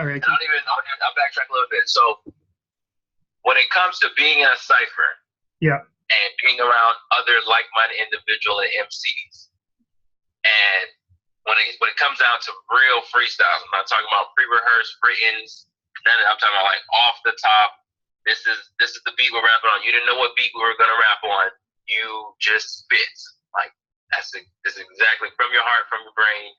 All right. And I'll backtrack a little bit. So when it comes to being in a cipher Yeah. and being around other like-minded individual and MCs, and when it comes down to real freestyles, I'm not talking about pre-rehearsed, written, I'm talking about like off the top. This is the beat we're rapping on. You didn't know what beat we were gonna rap on. You just spit. Like this is exactly from your heart, from your brain.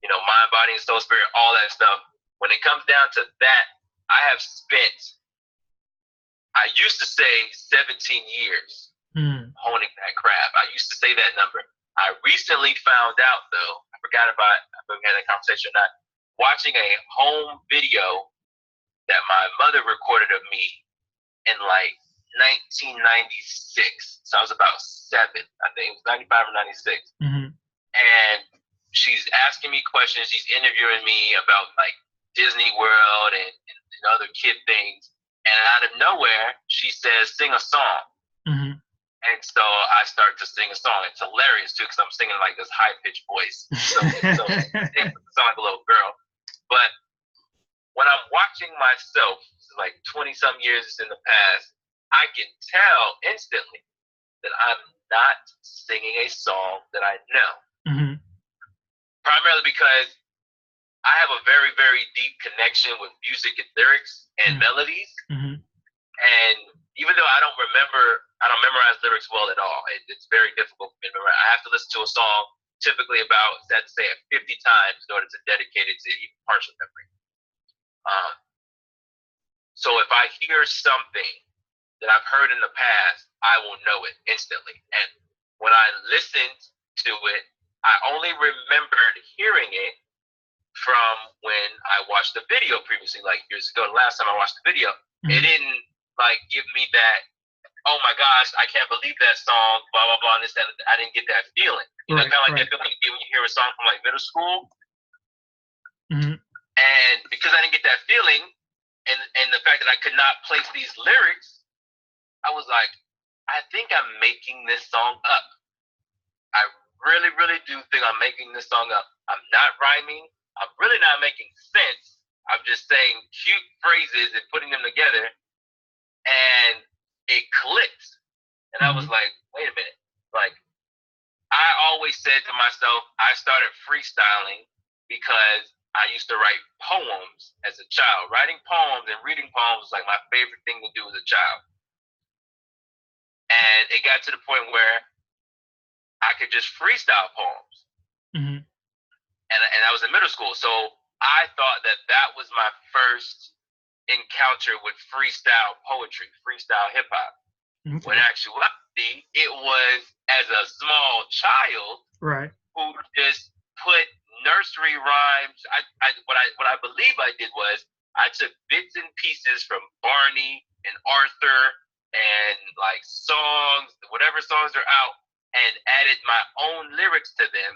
You know, mind, body, and soul, spirit, all that stuff. When it comes down to that, I have spent, I used to say 17 years honing that craft. I used to say that number. I recently found out, though, I forgot about it, if we had that conversation or not, watching a home video that my mother recorded of me in like 1996. So I was about 7. I think it was 95 or 96. And she's asking me questions. She's interviewing me about like Disney World and other kid things. And out of nowhere, she says, sing a song. And so I start to sing a song. It's hilarious too, because I'm singing like this high-pitched voice. So it sounds like a little girl. But when I'm watching myself, like 20-some years in the past, I can tell instantly that I'm not singing a song that I know. Primarily because I have a very, very deep connection with music and lyrics and melodies. And even though I don't memorize lyrics well at all. It's very difficult for me to memorize. I have to listen to a song typically about, let's say, 50 times in order to dedicate it to even partial memory. So if I hear something that I've heard in the past, I will know it instantly. And when I listened to it, I only remembered hearing it from when I watched the video previously, like years ago. The last time I watched the video, it didn't like give me that, oh my gosh, I can't believe that song, blah, blah, blah, and this, that. I didn't get that feeling. You know, kind of like that feeling you get when you hear a song from like middle school. And because I didn't get that feeling, and the fact that I could not place these lyrics, I was like, I think I'm making this song up. I really, really do think I'm making this song up. I'm not rhyming. I'm really not making sense. I'm just saying cute phrases and putting them together. And it clicked. And I was like, wait a minute. Like, I always said to myself, I started freestyling because I used to write poems as a child. Writing poems and reading poems was like my favorite thing to do as a child. And it got to the point where I could just freestyle poems. And I was in middle school. So I thought that was my first encounter with freestyle poetry, freestyle hip hop. When actuality, it was as a small child who just put nursery rhymes. What I believe I did was I took bits and pieces from Barney and Arthur and like songs, whatever songs are out, and added my own lyrics to them,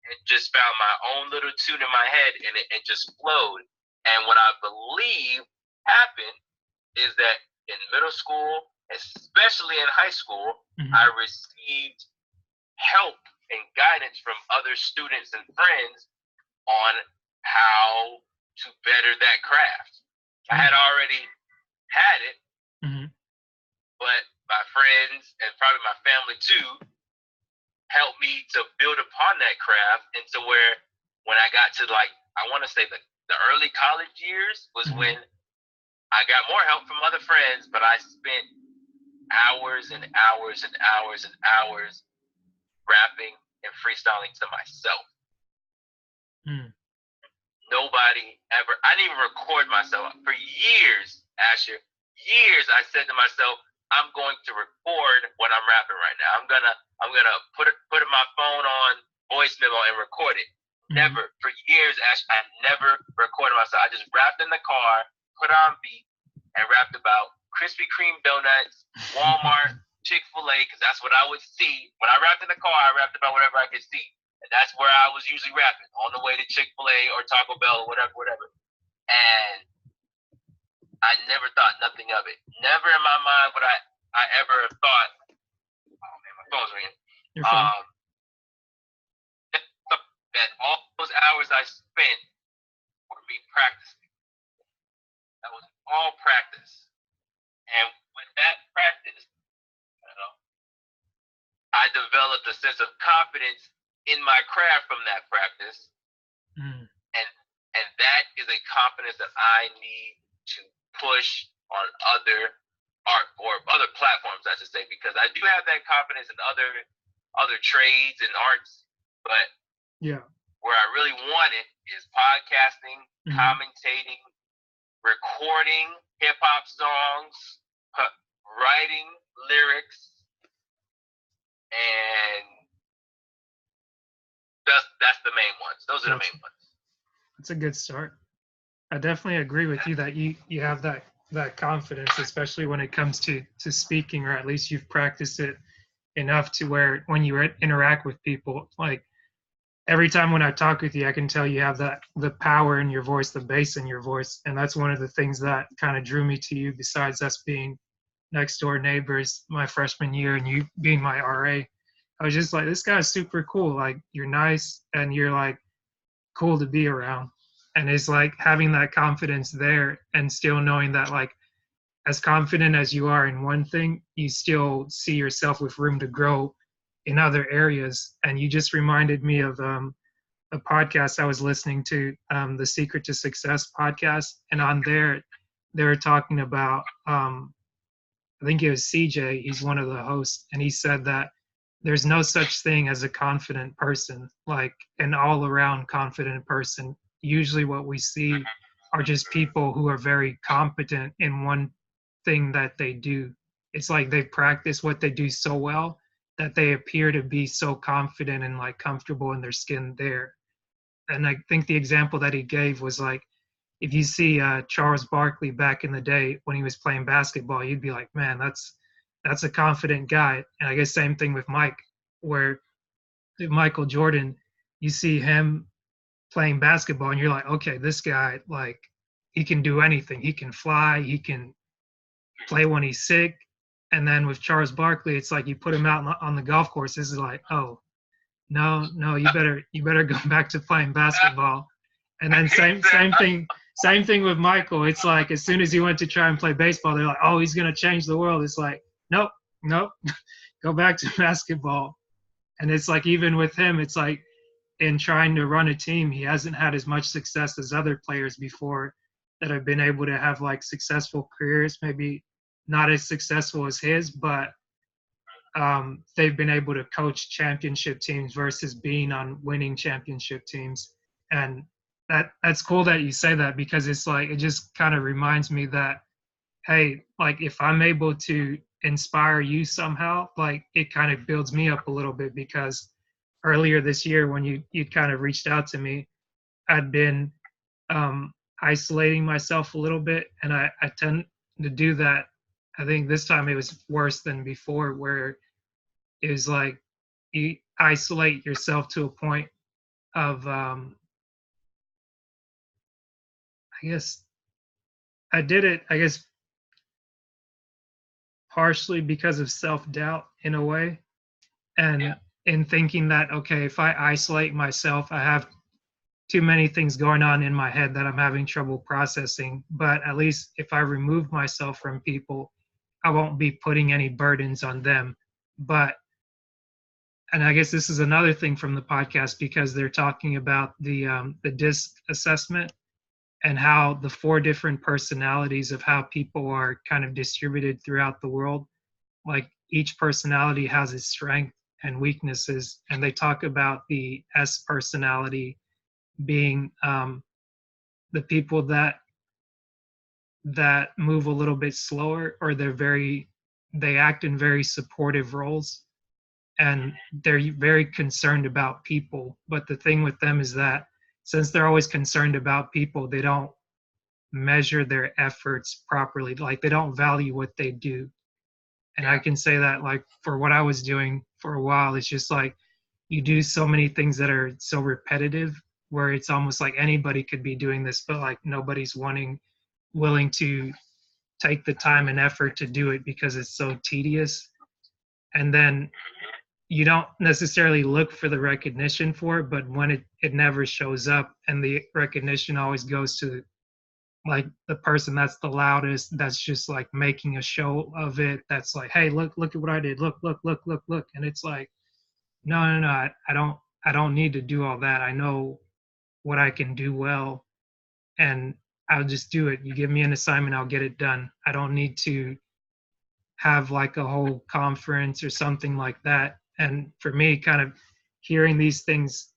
and just found my own little tune in my head, and it just flowed. And what I believe happened is that in middle school, especially in high school, I received help and guidance from other students and friends on how to better that craft. I had already had it, but my friends and probably my family too helped me to build upon that craft. And so when I got to like, I want to say the early college years was when I got more help from other friends, but I spent hours and hours and hours and hours rapping and freestyling to myself. Nobody ever, I didn't even record myself. For years, Asher, I said to myself, I'm going to record what I'm rapping right now. I'm gonna put my phone on voice memo and record it. Never, for years, Asher, I never recorded myself. I just rapped in the car, put on beat, and rapped about Krispy Kreme donuts, Walmart, Chick-fil-A, because that's what I would see. When I rapped in the car, I rapped about whatever I could see. And that's where I was usually rapping, on the way to Chick-fil-A or Taco Bell or whatever. And I never thought nothing of it. Never in my mind would I ever thought, oh man, my phone's ringing. That all those hours I spent were me practicing. all practice. And with that practice, I developed a sense of confidence in my craft from that practice. And that is a confidence that I need to push on other art or other platforms, I should say, because I do have that confidence in other trades and arts, but where I really want it is podcasting, commentating, recording hip hop songs, writing lyrics, and that's the main ones. Those are the main ones. That's a good start. I definitely agree with you that you have that confidence, especially when it comes to speaking, or at least you've practiced it enough to where when you interact with people, like every time when I talk with you, I can tell you have the power in your voice, the bass in your voice. And that's one of the things that kind of drew me to you, besides us being next door neighbors my freshman year and you being my RA. I was just like, this guy's super cool. Like, you're nice and you're like cool to be around. And it's like having that confidence there and still knowing that, like, as confident as you are in one thing, you still see yourself with room to grow in other areas. And you just reminded me of a podcast I was listening to, the Secret to Success podcast. And on there, they were talking about, I think it was CJ, he's one of the hosts, and he said that there's no such thing as a confident person, like an all around confident person. Usually what we see are just people who are very competent in one thing that they do. It's like they practice what they do so well that they appear to be so confident and like comfortable in their skin there. And I think the example that he gave was like, if you see Charles Barkley back in the day when he was playing basketball, you'd be like, man, that's a confident guy. And I guess same thing with Mike, where Michael Jordan, you see him playing basketball and you're like, okay, this guy, like, he can do anything. He can fly, he can play when he's sick. And then with Charles Barkley, it's like you put him out on the golf course, this is like, oh, no, you better go back to playing basketball. And then same thing with Michael. It's like as soon as he went to try and play baseball, they're like, oh, he's gonna change the world. It's like, nope, go back to basketball. And it's like even with him, it's like in trying to run a team, he hasn't had as much success as other players before that have been able to have like successful careers, maybe not as successful as his, but they've been able to coach championship teams versus being on winning championship teams. And that's cool that you say that, because it's like, it just kind of reminds me that, hey, like if I'm able to inspire you somehow, like it kind of builds me up a little bit, because earlier this year when you kind of reached out to me, I'd been isolating myself a little bit, and I tend to do that. I think this time it was worse than before, where it was like you isolate yourself to a point of I guess I did it, I guess, partially because of self-doubt in a way, and in thinking that, okay, if I isolate myself, I have too many things going on in my head that I'm having trouble processing. But at least if I remove myself from people, I won't be putting any burdens on them. But, and I guess this is another thing from the podcast, because they're talking about the DISC assessment and how the 4 different personalities of how people are kind of distributed throughout the world. Like each personality has its strength and weaknesses, and they talk about the S personality being the people that move a little bit slower, or they act in very supportive roles, and they're very concerned about people. But the thing with them is that since they're always concerned about people, they don't measure their efforts properly. Like they don't value what they do. And I can say that, like, for what I was doing for a while, it's just like you do so many things that are so repetitive, where it's almost like anybody could be doing this, but like nobody's willing to take the time and effort to do it because it's so tedious. And then you don't necessarily look for the recognition for it, but when it never shows up, and the recognition always goes to like the person that's the loudest, that's just like making a show of it, that's like, hey, look at what I did, look, and it's like, no, I don't need to do all that. I know what I can do well, and I'll just do it. You give me an assignment, I'll get it done. I don't need to have like a whole conference or something like that. And for me, kind of hearing these things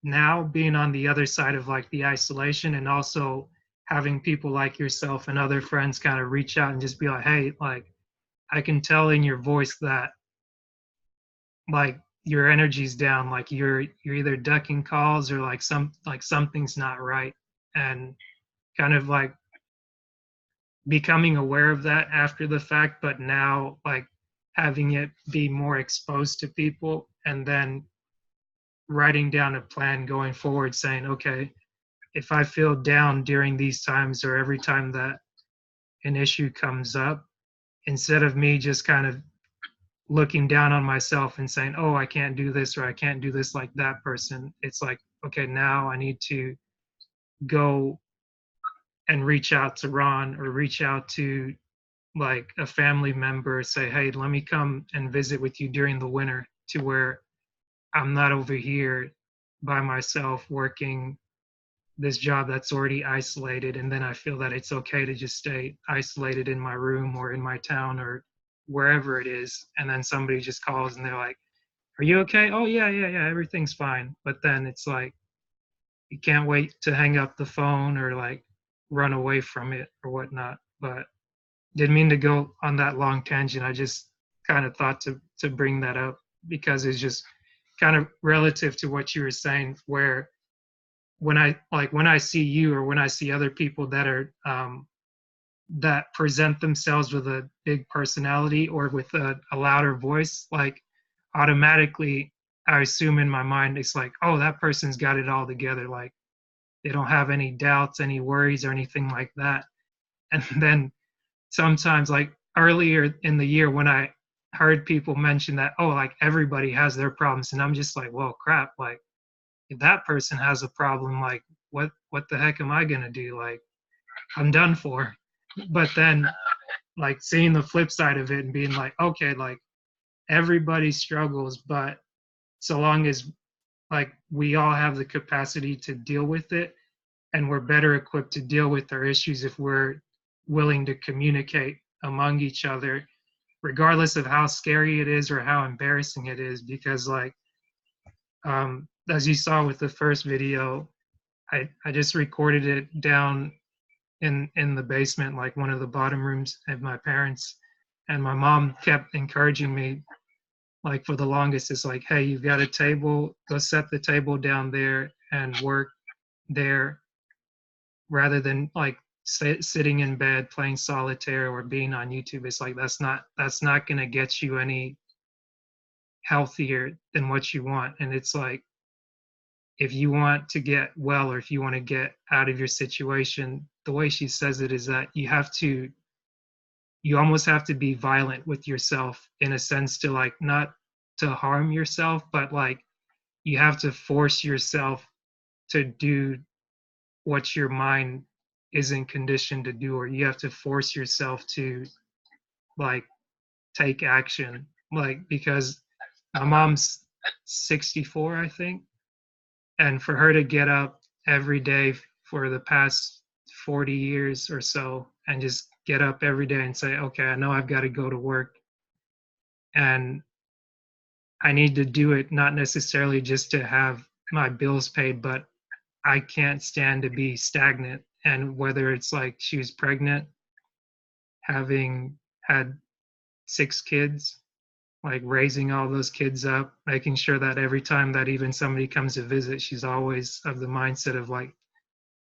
now, being on the other side of like the isolation, and also having people like yourself and other friends kind of reach out and just be like, hey, like, I can tell in your voice that like your energy's down, like you're either ducking calls or like something's not right. And kind of like becoming aware of that after the fact, but now like having it be more exposed to people, and then writing down a plan going forward, saying, okay, if I feel down during these times or every time that an issue comes up, instead of me just kind of looking down on myself and saying, oh, I can't do this or I can't do this like that person, it's like, okay, now I need to go and reach out to Ron or reach out to like a family member, say, hey, let me come and visit with you during the winter, to where I'm not over here by myself working this job that's already isolated, and then I feel that it's okay to just stay isolated in my room or in my town or wherever it is, and then somebody just calls and they're like, are you okay? Oh yeah, everything's fine. But then it's like you can't wait to hang up the phone or like run away from it or whatnot. But didn't mean to go on that long tangent. I just kind of thought to bring that up because it's just kind of relative to what you were saying, where when I see you or when I see other people that are that present themselves with a big personality or with a louder voice, like automatically I assume in my mind it's like, oh, that person's got it all together. Like they don't have any doubts, any worries, or anything like that. And then sometimes, like earlier in the year, when I heard people mention that, oh, like everybody has their problems, and I'm just like, well, crap, like if that person has a problem, like what the heck am I gonna do? Like I'm done for. But then like seeing the flip side of it and being like, okay, like everybody struggles, but so long as like we all have the capacity to deal with it, and we're better equipped to deal with our issues if we're willing to communicate among each other, regardless of how scary it is or how embarrassing it is. Because like as you saw with the first video, I just recorded it down in the basement, like one of the bottom rooms at my parents, and my mom kept encouraging me, like for the longest, it's like, hey, you've got a table, go set the table down there and work there, rather than like sitting in bed playing solitaire or being on YouTube. It's like that's not going to get you any healthier than what you want. And it's like, if you want to get well or if you want to get out of your situation, the way she says it is that you almost have to be violent with yourself, in a sense, to like not to harm yourself, but like you have to force yourself to do what your mind isn't conditioned to do, or you have to force yourself to like take action. Like because my mom's 64, I think, and for her to get up every day for the past 40 years or so and just get up every day and say, okay, I know I've got to go to work, and I need to do it not necessarily just to have my bills paid, but I can't stand to be stagnant. And whether it's like she was pregnant, having had 6 kids, like raising all those kids up, making sure that every time that even somebody comes to visit, she's always of the mindset of like,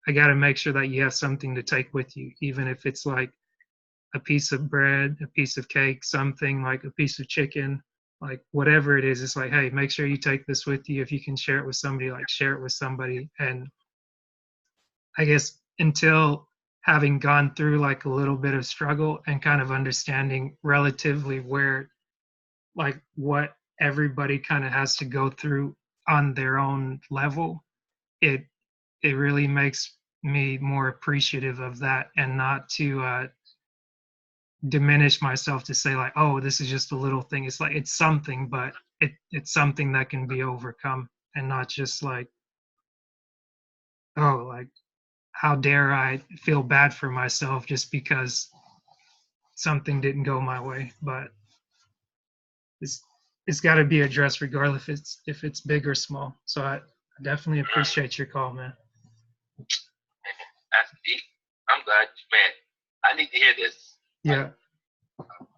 I got to make sure that you have something to take with you, even if it's like a piece of bread, a piece of cake, something like a piece of chicken, like whatever it is. It's like, hey, make sure you take this with you. If you can share it with somebody, like share it with somebody. And I guess until having gone through like a little bit of struggle and kind of understanding relatively where like what everybody kind of has to go through on their own level, it it really makes me more appreciative of that, and not to diminish myself to say like, oh, this is just a little thing. It's like it's something, but it's something that can be overcome, and not just like, oh, like how dare I feel bad for myself just because something didn't go my way. But it's got to be addressed regardless if it's big or small. So I definitely appreciate your call, man. That's deep. I'm glad, man. I need to hear this. Yeah.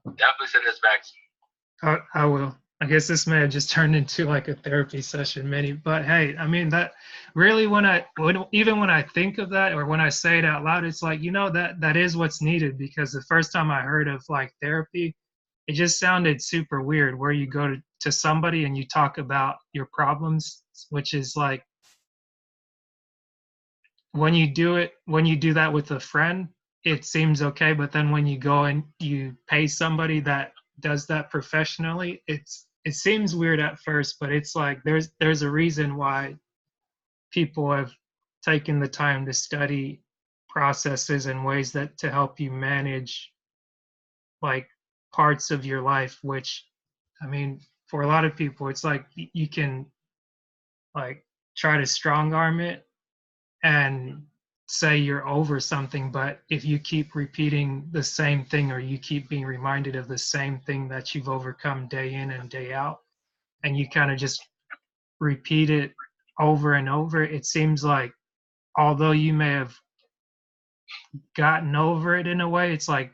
Definitely send this back to me. I will. I guess this may have just turned into like a therapy session, mini. But hey, I mean that really even when I think of that or when I say it out loud, it's like, that is what's needed, because the first time I heard of like therapy, it just sounded super weird, where you go to somebody and you talk about your problems, which is like when you do that with a friend, it seems okay. But then when you go and you pay somebody that does that professionally, it seems weird at first, but it's like there's a reason why people have taken the time to study processes and ways that to help you manage like parts of your life, which, I mean, for a lot of people, it's like you can like try to strong arm it and say you're over something, but if you keep repeating the same thing, or you keep being reminded of the same thing that you've overcome day in and day out, and you kind of just repeat it over and over, it seems like although you may have gotten over it in a way, it's like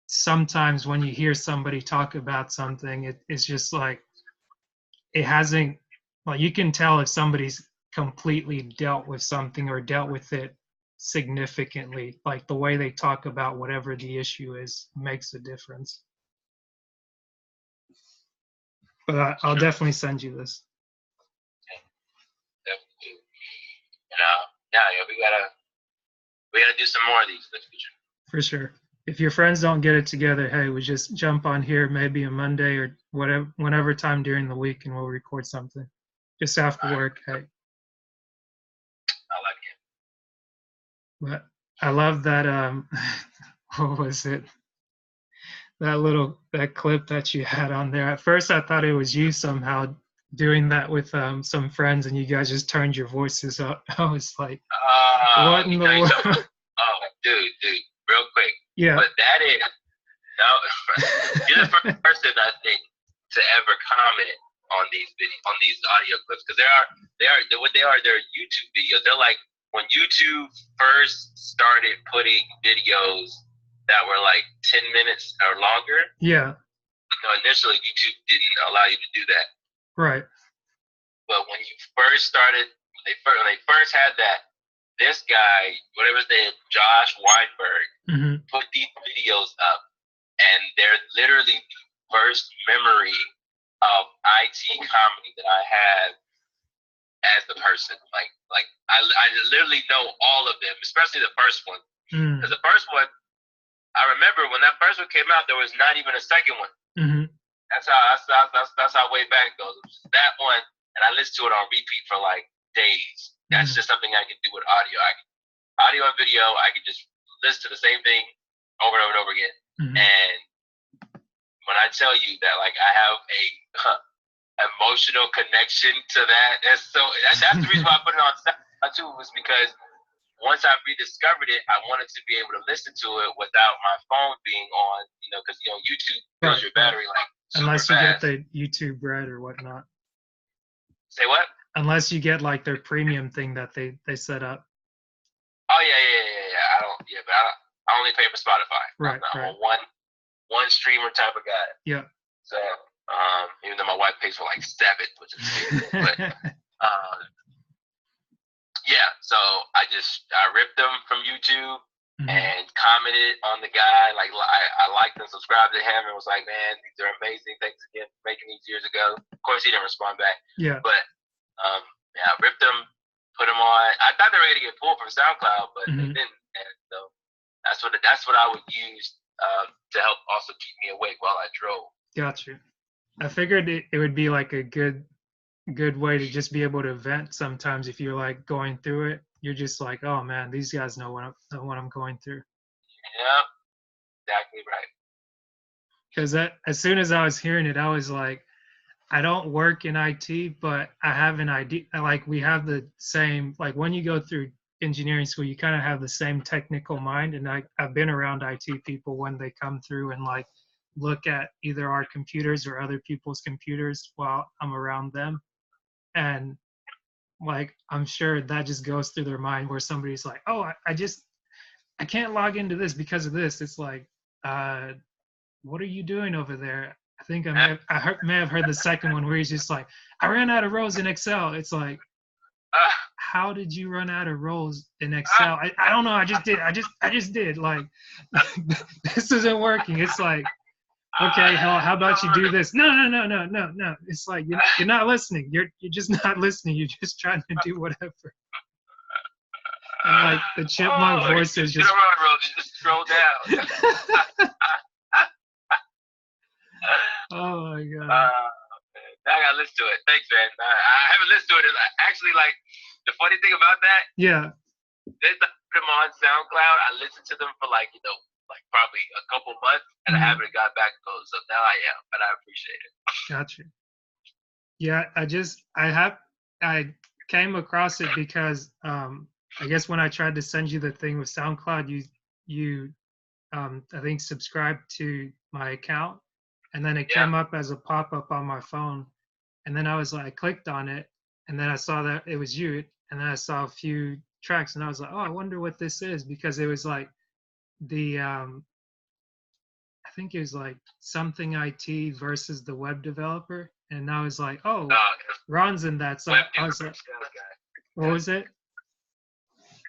sometimes when you hear somebody talk about something, it's just like it hasn't, like you can tell if somebody's completely dealt with something or dealt with it significantly, like the way they talk about whatever the issue is makes a difference. But I'll definitely send you this. Definitely. Yeah, we gotta do some more of these in the future. For sure. If your friends don't get it together, hey, we just jump on here maybe a Monday or whenever time during the week, and we'll record something just after work. Hey. I like it. But I love that. What was it? That clip that you had on there. At first, I thought it was you somehow doing that with some friends, and you guys just turned your voices up. I was like, what in the world? Oh, dude, real quick. Yeah. But you're the first person I think to ever comment on these audio clips, because they're YouTube videos. They're like when YouTube first started putting videos that were like 10 minutes or longer. Yeah. Initially YouTube didn't allow you to do that. Right. But when you first started, when they first had that, this guy, whatever his name, Josh Weinberg, put these videos up, and they're literally the first memory of IT comedy that I have as the person. Like I literally know all of them, especially the first one. Because the first one, I remember when that first one came out, there was not even a second one. That's how way back goes. That one, and I listened to it on repeat for like days. That's just something I can do with audio. Audio and video, I can just listen to the same thing over and over and over again. And when I tell you that, like, I have a emotional connection to that, that's the reason why I put it on too, was because once I rediscovered it, I wanted to be able to listen to it without my phone being on, because YouTube fills your battery like unless you fast. get the YouTube Red or whatnot. Say what? Unless you get like their premium thing that they set up. Oh yeah. I only pay for Spotify. Right. I'm a one streamer type of guy. Yeah. So even though my wife pays for like 7, which is weird, but yeah. So I ripped them from YouTube and commented on the guy. Like I liked and subscribed to him and was like, man, these are amazing. Thanks again for making these years ago. Of course, he didn't respond back. Yeah. But I ripped them, put them on. I thought they were gonna get pulled from SoundCloud, but they didn't. And so that's what I would use to help also keep me awake while I drove. Gotcha. I figured it would be like a good way to just be able to vent sometimes if you're like going through it, you're just like, oh man, these guys know what I'm going through. Yeah, exactly right. Because as soon as I was hearing it, I was like, I don't work in IT, but I have an idea. Like we have the same, like when you go through engineering school, you kind of have the same technical mind. And I've been around IT people when they come through and like look at either our computers or other people's computers while I'm around them. And like, I'm sure that just goes through their mind where somebody's like, oh, I can't log into this because of this. It's like, what are you doing over there? I think may have heard the second one where he's just like, I ran out of rows in Excel. It's like, how did you run out of rows in Excel? I don't know. I just did. I just did. Like, this isn't working. It's like, okay, hell, how about you do this? No. It's like you're not listening. You're just not listening. You're just trying to do whatever. And like the chipmunk voice is just. Just scroll down. Oh my god. I gotta listen to it. Thanks, man. I haven't listened to it. Actually, like the funny thing about that. Yeah. There's them on SoundCloud. I listened to them for like probably a couple months, and I haven't got back to those. So now I am, but I appreciate it. Gotcha. Yeah, I came across it because I guess when I tried to send you the thing with SoundCloud, you I think subscribed to my account, and then it came up as a pop-up on my phone, and then I was like, I clicked on it, and then I saw that it was you, and then I saw a few tracks, and I was like, oh, I wonder what this is, because it was like the I think it was like something IT versus the web developer, and I was like, oh, Ron's in that, so I was like, what was it?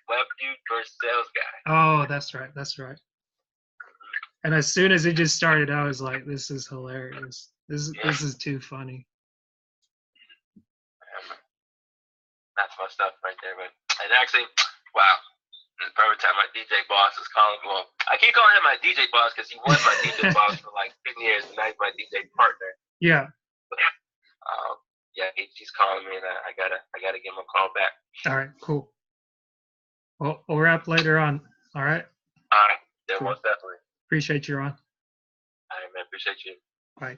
Web dude versus sales guy. Oh, that's right. And as soon as it just started, I was like, this is hilarious. This is too funny. That's my stuff right there, man. And actually, wow, the perfect time my DJ boss is calling me. Well, I keep calling him my DJ boss because he was my DJ boss for like 10 years, and now he's my DJ partner. Yeah. But, yeah, he's calling me, and I gotta give him a call back. All right, cool. Well, we'll wrap later on. All right. All right. Yeah, cool. Most definitely. Appreciate you, Ron. All right, man. Appreciate you. Bye.